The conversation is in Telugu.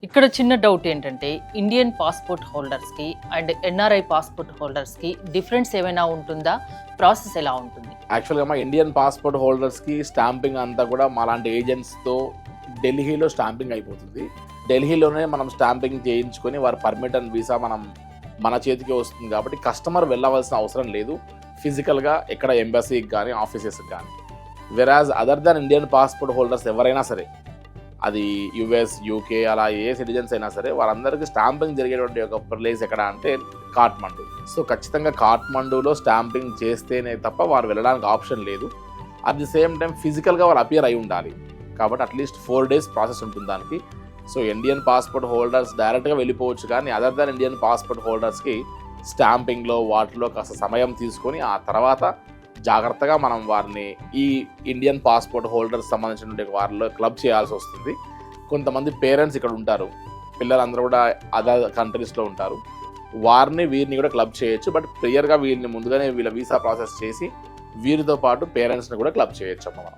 ఇక్కడ చిన్న డౌట్ ఏంటంటే ఇండియన్ పాస్పోర్ట్ హోల్డర్స్కి అండ్ ఎన్ఆర్ఐ పాస్పోర్ట్ హోల్డర్స్కి డిఫరెన్స్ ఏమైనా ఉంటుందా? ప్రాసెస్ ఎలా ఉంటుంది? యాక్చువల్గా మా ఇండియన్ పాస్పోర్ట్ హోల్డర్స్కి స్టాంపింగ్ అంతా కూడా మాలాంటి ఏజెంట్స్తో ఢిల్లీలో స్టాంపింగ్ అయిపోతుంది. ఢిల్లీలోనే మనం స్టాంపింగ్ చేయించుకొని వారి పర్మిట్ అండ్ వీసా మన చేతికి వస్తుంది కాబట్టి కస్టమర్ వెళ్ళవలసిన అవసరం లేదు ఫిజికల్గా ఎక్కడ ఎంబసీకి కానీ ఆఫీసెస్కి కానీ. Whereas other than Indian passport holders ఎవరైనా సరే, అది యుఎస్, యూకే అలా ఏ సిటిజన్స్ అయినా సరే, వారందరికీ స్టాంపింగ్ జరిగేటువంటి ఒక ప్లేస్ ఎక్కడ అంటే కాఠ్మండు. సో ఖచ్చితంగా కాఠ్మండూలో స్టాంపింగ్ చేస్తేనే తప్ప వారు వెళ్ళడానికి ఆప్షన్ లేదు. అట్ ది సేమ్ టైం ఫిజికల్గా వారు అపియర్ అయి ఉండాలి. కాబట్టి అట్లీస్ట్ 4 days ప్రాసెస్ ఉంటుంది దానికి. సో ఇండియన్ పాస్పోర్ట్ హోల్డర్స్ డైరెక్ట్గా వెళ్ళిపోవచ్చు, కానీ అదర్ దాన్ ఇండియన్ పాస్పోర్ట్ హోల్డర్స్కి స్టాంపింగ్లో వాటిలో కాస్త సమయం తీసుకొని ఆ తర్వాత జాగ్రత్తగా మనం వారిని ఈ ఇండియన్ పాస్పోర్ట్ హోల్డర్స్ సంబంధించిన వారిలో క్లబ్ చేయాల్సి వస్తుంది. కొంతమంది పేరెంట్స్ ఇక్కడ ఉంటారు, పిల్లలందరూ కూడా అదర్ కంట్రీస్లో ఉంటారు, వీరిని కూడా క్లబ్ చేయొచ్చు. బట్ ప్రియర్గా వీరిని ముందుగానే వీళ్ళ వీసా ప్రాసెస్ చేసి వీరితో పాటు పేరెంట్స్ని కూడా క్లబ్ చేయొచ్చు అమ్మ మనం.